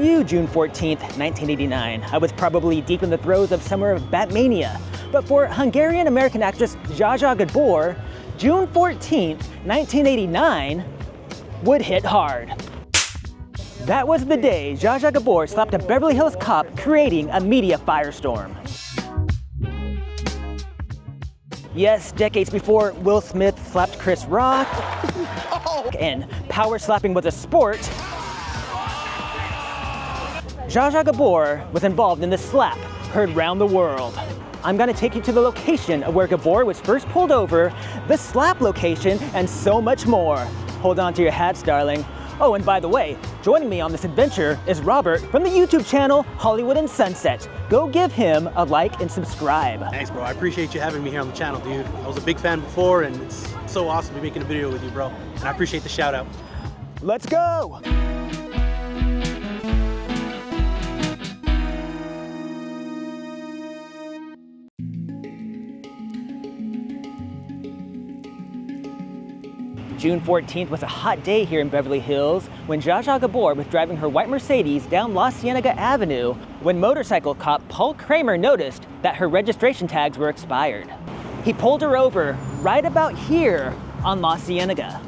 you, June 14th, 1989. I was probably deep in the throes of summer of Batmania. But for Hungarian-American actress Zsa Zsa Gabor, June 14th, 1989 would hit hard. That was the day Zsa Zsa Gabor slapped a Beverly Hills cop, creating a media firestorm. Yes, decades before Will Smith slapped Chris Rock, and power slapping was a sport, Zsa Zsa Gabor was involved in the slap heard round the world. I'm gonna take you to the location of where Gabor was first pulled over, the slap location, and so much more. Hold on to your hats, darling. Oh, and by the way, joining me on this adventure is Robert from the YouTube channel Hollywood and Sunset. Go give him a like and subscribe. Thanks, bro. I appreciate you having me here on the channel, dude. I was a big fan before, and it's so awesome to be making a video with you, bro. And I appreciate the shout out. Let's go! June 14th was a hot day here in Beverly Hills when Zsa Zsa Gabor was driving her white Mercedes down La Cienega Avenue when motorcycle cop Paul Kramer noticed that her registration tags were expired. He pulled her over right about here on La Cienega.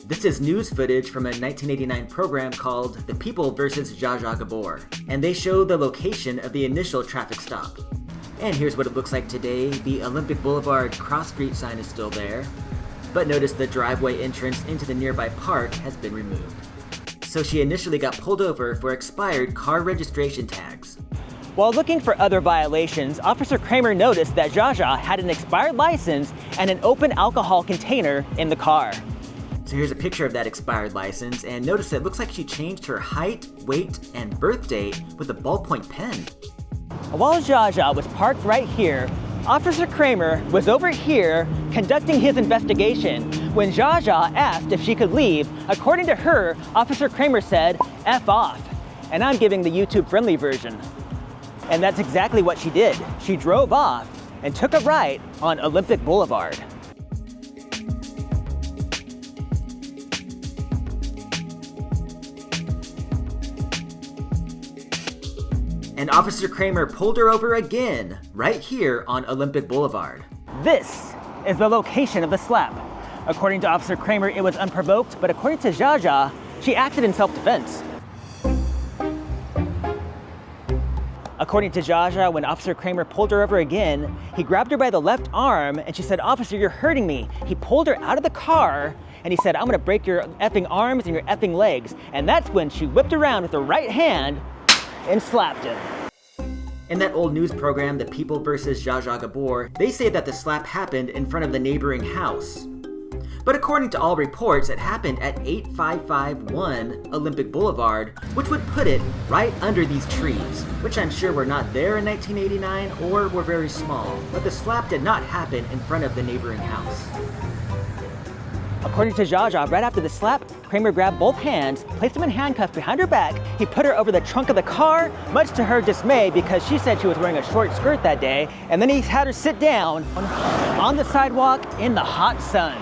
This is news footage from a 1989 program called The People vs. Zsa Zsa Gabor, and they show the location of the initial traffic stop. And here's what it looks like today. The Olympic Boulevard cross street sign is still there. But notice the driveway entrance into the nearby park has been removed. So she initially got pulled over for expired car registration tags. While looking for other violations, Officer Kramer noticed that Zsa Zsa had an expired license and an open alcohol container in the car. So here's a picture of that expired license, and notice it looks like she changed her height, weight, and birth date with a ballpoint pen. While Zsa Zsa was parked right here, Officer Kramer was over here conducting his investigation when Zsa Zsa asked if she could leave. According to her, Officer Kramer said, "F off." And I'm giving the YouTube-friendly version. And that's exactly what she did. She drove off and took a right on Olympic Boulevard. And Officer Kramer pulled her over again, right here on Olympic Boulevard. This is the location of the slap. According to Officer Kramer, it was unprovoked, but according to Zsa Zsa, she acted in self-defense. According to Zsa Zsa, when Officer Kramer pulled her over again, he grabbed her by the left arm and she said, "Officer, you're hurting me." He pulled her out of the car and he said, "I'm gonna break your effing arms and your effing legs." And that's when she whipped around with her right hand and slapped him. In that old news program, The People vs. Zsa Zsa Gabor, they say that the slap happened in front of the neighboring house. But according to all reports, it happened at 8551 Olympic Boulevard, which would put it right under these trees, which I'm sure were not there in 1989 or were very small. But the slap did not happen in front of the neighboring house. According to Zsa Zsa, right after the slap, Kramer grabbed both hands, placed them in handcuffs behind her back. He put her over the trunk of the car, much to her dismay because she said she was wearing a short skirt that day, and then he had her sit down on the sidewalk in the hot sun.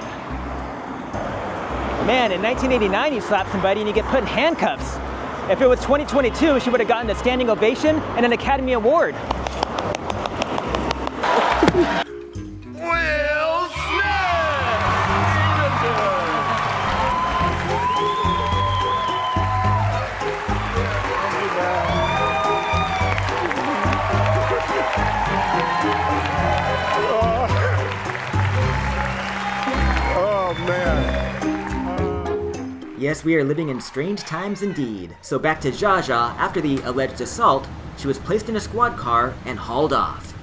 Man, in 1989 you slap somebody and you get put in handcuffs. If it was 2022, she would have gotten a standing ovation and an Academy Award. Yes, we are living in strange times indeed. So back to Zsa Zsa, after the alleged assault, she was placed in a squad car and hauled off.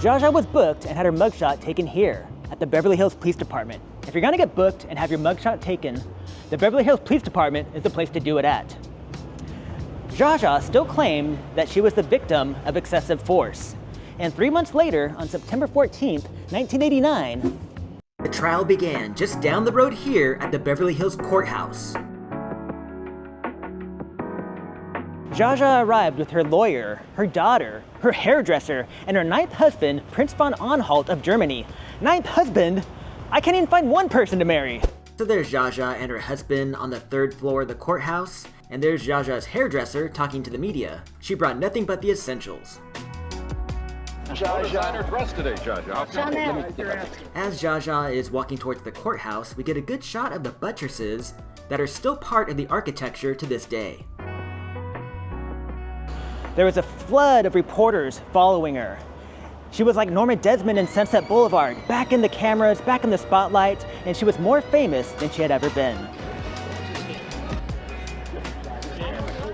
Zsa Zsa was booked and had her mugshot taken here at the Beverly Hills Police Department. If you're gonna get booked and have your mugshot taken, the Beverly Hills Police Department is the place to do it at. Zsa Zsa still claimed that she was the victim of excessive force. And 3 months later, on September 14th, 1989, The trial began just down the road here at the Beverly Hills courthouse. Zsa Zsa arrived with her lawyer, her daughter, her hairdresser, and her ninth husband, Prince von Anhalt of Germany. Ninth husband? I can't even find one person to marry. So there's Zsa Zsa and her husband on the third floor of the courthouse, and there's Zsa Zsa's hairdresser talking to the media. She brought nothing but the essentials. Zsa Zsa dressed today, Zsa Zsa. As Zsa Zsa is walking towards the courthouse, we get a good shot of the buttresses that are still part of the architecture to this day. There was a flood of reporters following her. She was like Norma Desmond in Sunset Boulevard, back in the cameras, back in the spotlight, and she was more famous than she had ever been.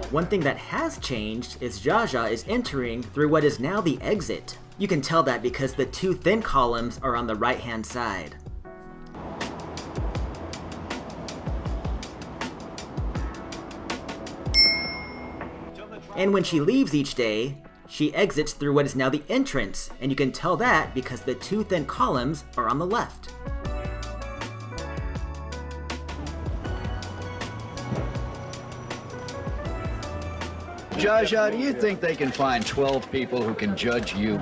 One thing that has changed is Zsa Zsa is entering through what is now the exit. You can tell that because the two thin columns are on the right-hand side. And when she leaves each day, she exits through what is now the entrance, and you can tell that because the two thin columns are on the left. Zsa Zsa, do you think they can find 12 people who can judge you?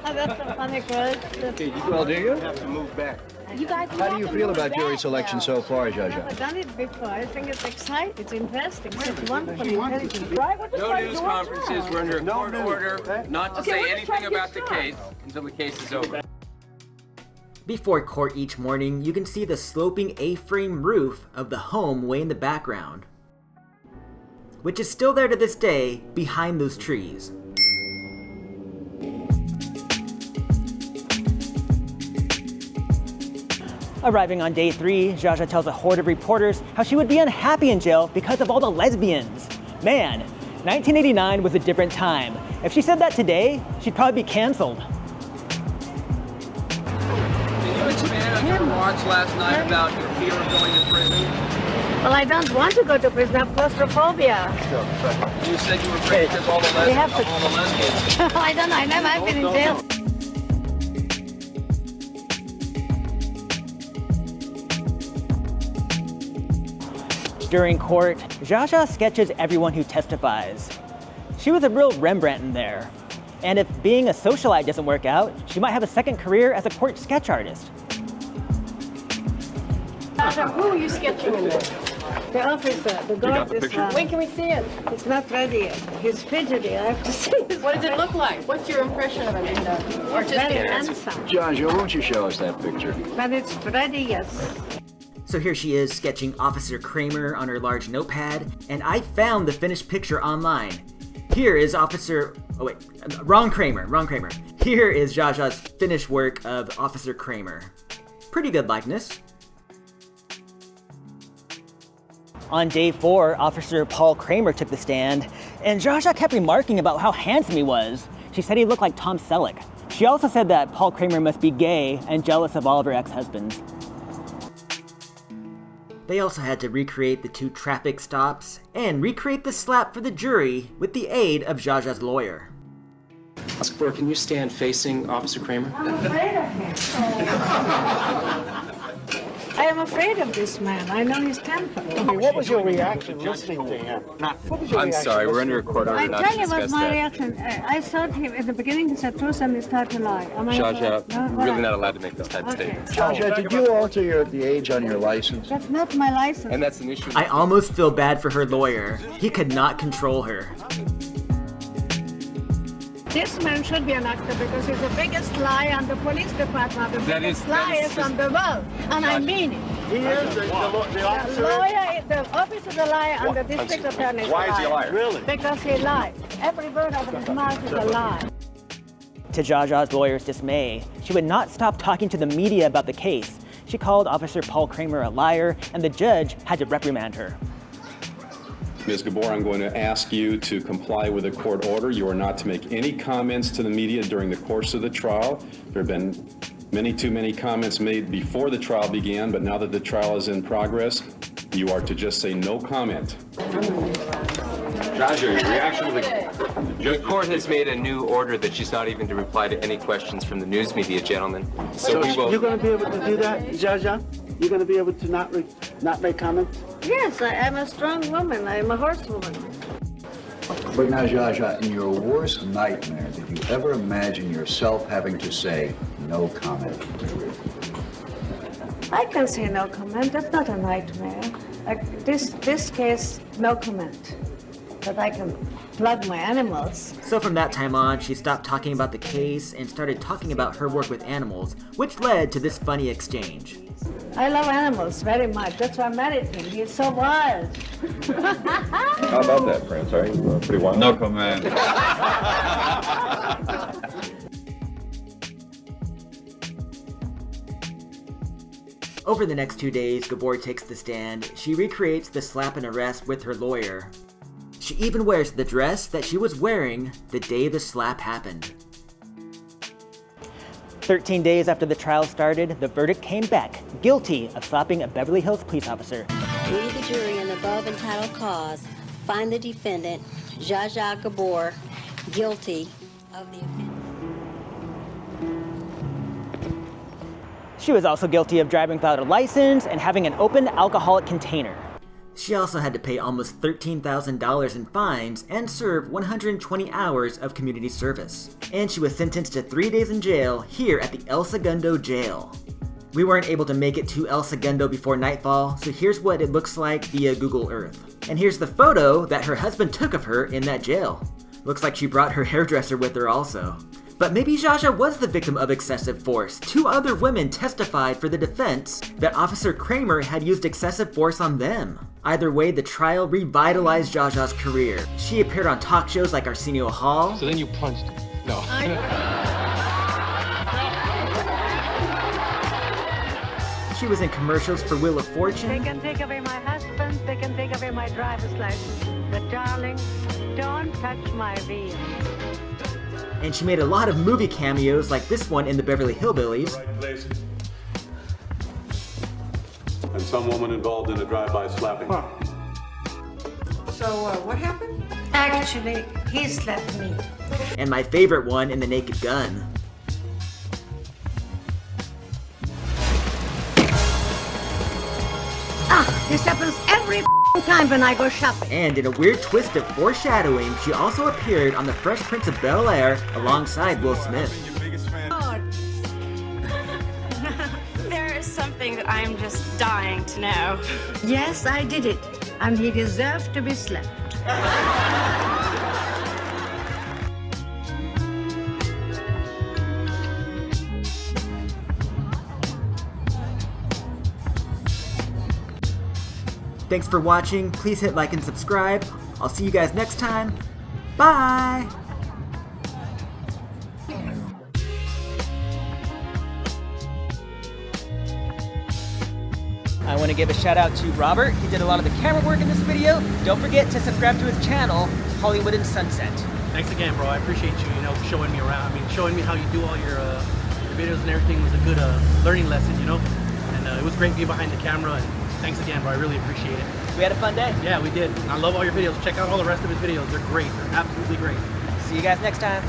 That's a funny question. Well, do you? have to move back. You guys How do you feel about jury selection so far, Zsa I've never Zsa? done it before. I think it's exciting. It's interesting. It's wonderful. Intelligent. Right? What No news conferences. We're under a court order not to Okay, say we're just trying anything to about the get started. case until the case is over. Before court each morning, you can see the sloping A-frame roof of the home way in the background, which is still there to this day behind those trees. Arriving on day 3, Zsa Zsa tells a horde of reporters how she would be unhappy in jail because of all the lesbians. Man, 1989 was a different time. If she said that today, she'd probably be canceled. Can you expand on your remarks last night about your fear of going to prison? Well, I don't want to go to prison. I have claustrophobia. You said you were afraid because all the have lesbians. to- All the lesbians. I don't know. I've been in jail. During court, Zsa Zsa sketches everyone who testifies. She was a real Rembrandt in there. And if being a socialite doesn't work out, she might have a second career as a court sketch artist. Who are you sketching in there? The officer, the guard is when can we see it? It's not ready yet. He's fidgety. I have to see it. What does it look like? What's your impression of him in the Very artistic? handsome. Zsa Zsa, won't you show us that picture? But it's ready, yes. So here she is sketching Officer Kramer on her large notepad, and I found the finished picture online. Here is wrong Kramer. Here is Zsa Zsa's finished work of Officer Kramer. Pretty good likeness. On day 4, Officer Paul Kramer took the stand, and Zsa Zsa kept remarking about how handsome he was. She said he looked like Tom Selleck. She also said that Paul Kramer must be gay and jealous of all of her ex-husbands. They also had to recreate the 2 traffic stops and recreate the slap for the jury with the aid of Zsa Zsa's lawyer. Gabor, can you stand facing Officer Kramer? I'm afraid of him. I am afraid of this man. I know his temper. What was your reaction listening to him? What was your I'm reaction? sorry, we're under a court order I not tell to you what discuss my that. reaction. I thought him at the beginning he said truth and he started to lie. Am I Zsa Zsa, no, we're really not allowed to make those type of Okay. statements. Zsa Zsa, did you alter the age on your license? That's not my license. And that's an issue. I almost feel bad for her lawyer. He could not control her. This man should be an actor because he's the biggest liar on the police department, the That biggest is liars on the world, and I mean it. He is the The officer. lawyer, the officer is a liar, and the district attorney is Why is he a liar? Really? Because he lied. Every word out of his mouth is a lie. To Zsa Zsa's lawyer's dismay, she would not stop talking to the media about the case. She called Officer Paul Kramer a liar, and the judge had to reprimand her. Ms. Gabor, I'm going to ask you to comply with the court order. You are not to make any comments to the media during the course of the trial. There have been too many comments made before the trial began, but now that the trial is in progress, You are to just say no comment. Zsa Zsa, your reaction to the court has made a new order that she's not even to reply to any questions from the news media, gentlemen. So we will. You're going to be able to do that, Zsa Zsa? You're going to be able to not make comments? Yes, I am a strong woman. I am a horsewoman. But now, Zsa Zsa, in your worst nightmare, did you ever imagine yourself having to say no comment? I can say no comment. That's not a nightmare. Like this case, no comment. But I can plug my animals. So from that time on, she stopped talking about the case and started talking about her work with animals, which led to this funny exchange. I love animals very much. That's why I married him. He's so wild. How about that, Prince? Are you pretty wild? No comment. Over the next 2 days, Gabor takes the stand. She recreates the slap and arrest with her lawyer. She even wears the dress that she was wearing the day the slap happened. 13 days after the trial started, the verdict came back, guilty of slapping a Beverly Hills police officer. We, the jury, in the above entitled cause, find the defendant, Zsa Zsa Gabor, guilty of the offense. She was also guilty of driving without a license and having an open alcoholic container. She also had to pay almost $13,000 in fines and serve 120 hours of community service. And she was sentenced to 3 days in jail here at the El Segundo jail. We weren't able to make it to El Segundo before nightfall, so here's what it looks like via Google Earth. And here's the photo that her husband took of her in that jail. Looks like she brought her hairdresser with her also. But maybe Zsa Zsa was the victim of excessive force. 2 other women testified for the defense that Officer Kramer had used excessive force on them. Either way, the trial revitalized Zsa Zsa's career. She appeared on talk shows like Arsenio Hall. So then you punched. No. She was in commercials for Wheel of Fortune. They can take away my husband. They can take away my driver's license. But darling, don't touch my veal. And she made a lot of movie cameos like this one in the Beverly Hillbillies. Right, please. And some woman involved in a drive-by slapping. So, what happened? Actually, he slapped me. And my favorite one in The Naked Gun. This happens every time when I go shopping. And in a weird twist of foreshadowing, she also appeared on The Fresh Prince of Bel-Air alongside Will Smith. There is something that I'm just dying to know. Yes, I did it. And he deserved to be slapped. Thanks for watching. Please hit like and subscribe. I'll see you guys next time. Bye! I want to give a shout out to Robert. He did a lot of the camera work in this video. Don't forget to subscribe to his channel, Hollywood and Sunset. Thanks again, bro. I appreciate you, showing me around. I mean, showing me how you do all your videos and everything was a good learning lesson, And it was great being behind the camera. And thanks again, bro. I really appreciate it. We had a fun day. Yeah, we did. I love all your videos. Check out all the rest of his videos. They're great. They're absolutely great. See you guys next time.